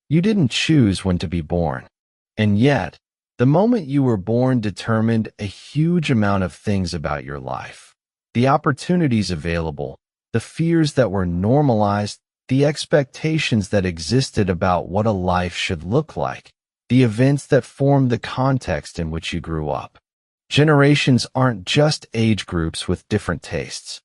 You didn't choose when to be born. And yet, the moment you were born determined a huge amount of things about your life. The opportunities available, the fears that were normalized, the expectations that existed about what a life should look like, the events that formed the context in which you grew up. Generations aren't just age groups with different tastes.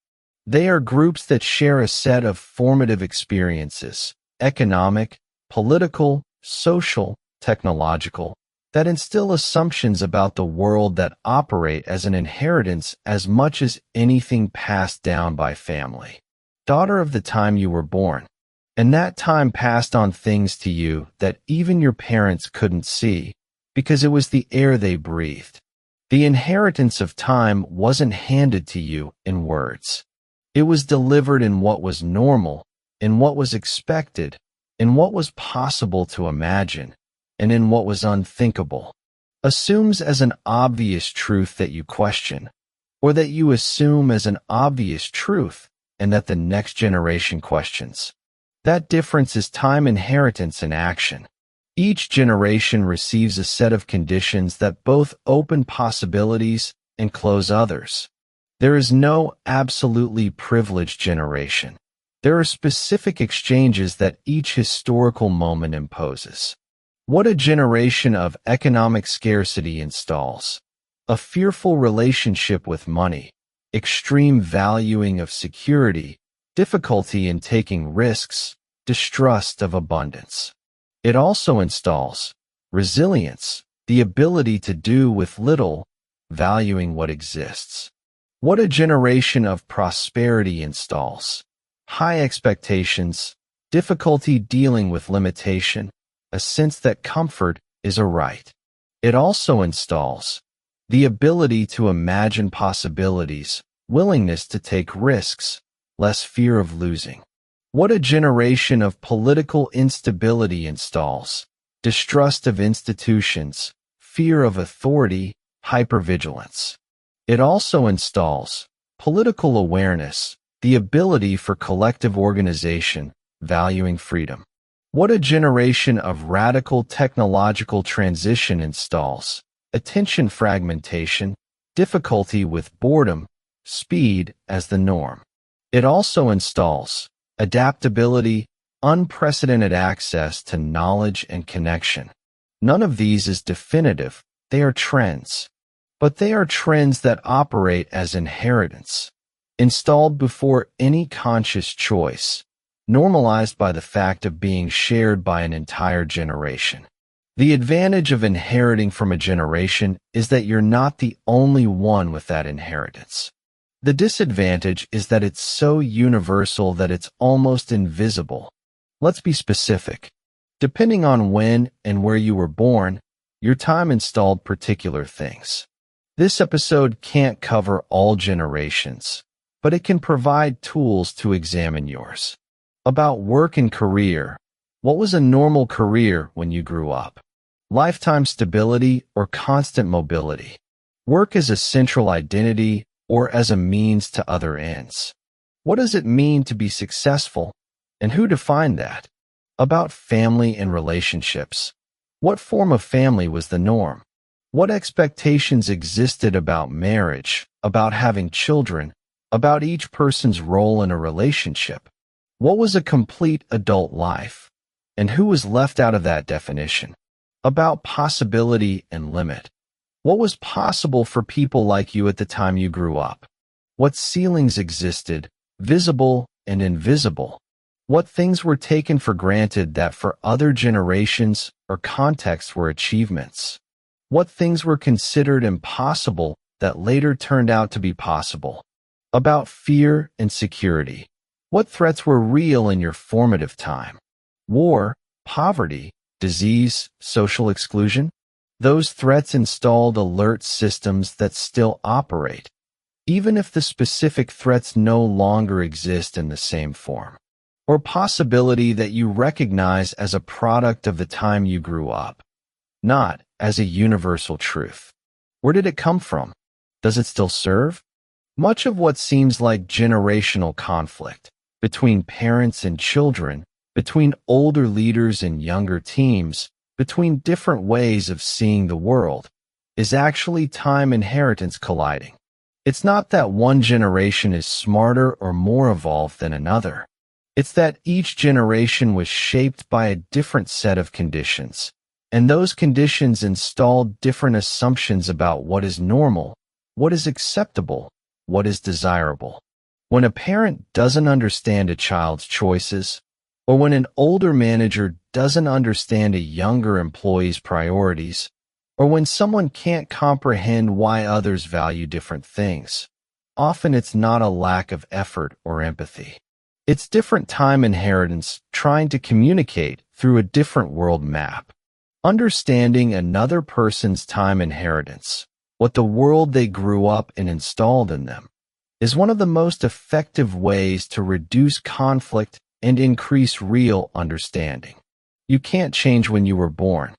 They are groups that share a set of formative experiences, economic, political, social, technological, that instill assumptions about the world that operate as an inheritance as much as anything passed down by family. Daughter of the time you were born, and that time passed on things to you that even your parents couldn't see, because it was the air they breathed. The inheritance of time wasn't handed to you in words. It was delivered in what was normal, in what was expected, in what was possible to imagine, and in what was unthinkable. Assumes as an obvious truth that you question, or that you assume as an obvious truth and that the next generation questions. That difference is time inheritance in action. Each generation receives a set of conditions that both open possibilities and close others. There is no absolutely privileged generation. There are specific exchanges that each historical moment imposes. What a generation of economic scarcity installs. A fearful relationship with money, extreme valuing of security, difficulty in taking risks, distrust of abundance. It also installs resilience, the ability to do with little, valuing what exists. What a generation of prosperity installs. High expectations, difficulty dealing with limitation, a sense that comfort is a right. It also installs the ability to imagine possibilities, willingness to take risks, less fear of losing. What a generation of political instability installs. Distrust of institutions, fear of authority, hypervigilance. It also installs political awareness, the ability for collective organization, valuing freedom. What a generation of radical technological transition installs. Attention fragmentation, difficulty with boredom, speed as the norm. It also installs adaptability, unprecedented access to knowledge and connection. None of these is definitive, they are trends. But they are trends that operate as inheritance, installed before any conscious choice, normalized by the fact of being shared by an entire generation. The advantage of inheriting from a generation is that you're not the only one with that inheritance. The disadvantage is that it's so universal that it's almost invisible. Let's be specific. Depending on when and where you were born, your time installed particular things. This episode can't cover all generations, but it can provide tools to examine yours. About work and career. What was a normal career when you grew up? Lifetime stability or constant mobility? Work as a central identity or as a means to other ends? What does it mean to be successful, and who defined that? About family and relationships. What form of family was the norm? What expectations existed about marriage, about having children, about each person's role in a relationship? What was a complete adult life? And who was left out of that definition? About possibility and limit. What was possible for people like you at the time you grew up? What ceilings existed, visible and invisible? What things were taken for granted that for other generations or contexts were achievements? What things were considered impossible that later turned out to be possible? About fear and security. What threats were real in your formative time? War, poverty, disease, social exclusion? Those threats installed alert systems that still operate, even if the specific threats no longer exist in the same form. Or possibility that you recognize as a product of the time you grew up, not as a universal truth. Where did it come from? Does it still serve? Much of what seems like generational conflict between parents and children, between older leaders and younger teams, between different ways of seeing the world, is actually time inheritance colliding. It's not that one generation is smarter or more evolved than another. It's that each generation was shaped by a different set of conditions, and those conditions installed different assumptions about what is normal, what is acceptable, what is desirable. When a parent doesn't understand a child's choices, or when an older manager doesn't understand a younger employee's priorities, or when someone can't comprehend why others value different things, often it's not a lack of effort or empathy. It's different time inheritance trying to communicate through a different world map. Understanding another person's time inheritance, what the world they grew up in installed in them, is one of the most effective ways to reduce conflict and increase real understanding. You can't change when you were born.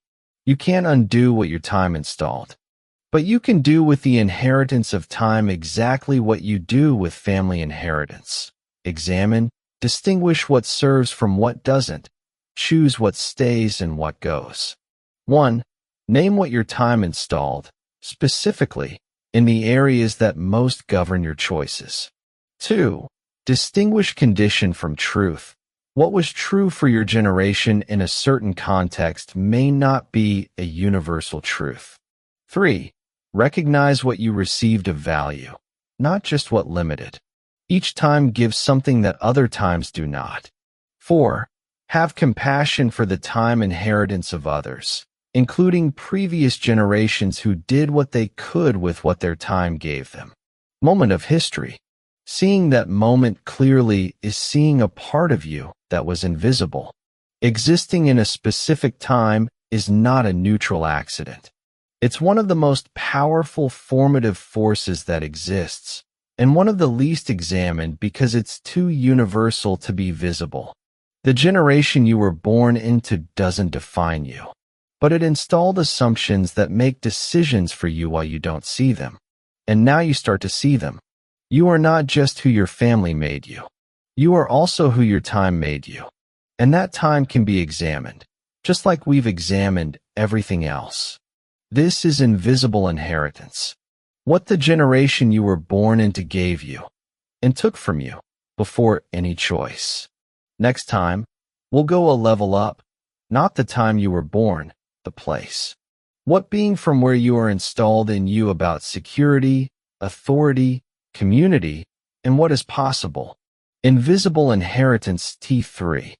You can't undo what your time installed. But you can do with the inheritance of time exactly what you do with family inheritance. Examine, distinguish what serves from what doesn't. Choose what stays and what goes. 1. Name what your time installed, specifically, in the areas that most govern your choices. 2. Distinguish condition from truth. What was true for your generation in a certain context may not be a universal truth. 3. Recognize what you received of value, not just what limited. Each time gives something that other times do not. 4. Have compassion for the time inheritance of others, including previous generations who did what they could with what their time gave them. Moment of history. Seeing that moment clearly is seeing a part of you that was invisible. Existing in a specific time is not a neutral accident. It's one of the most powerful formative forces that exists, and one of the least examined because it's too universal to be visible. The generation you were born into doesn't define you, but it installed assumptions that make decisions for you while you don't see them. And now you start to see them. You are not just who your family made you. You are also who your time made you. And that time can be examined, just like we've examined everything else. This is invisible inheritance. What the generation you were born into gave you and took from you before any choice. Next time, we'll go a level up, not the time you were born, the place. What being from where you are installed in you about security, authority, community, and what is possible. Invisible inheritance T3.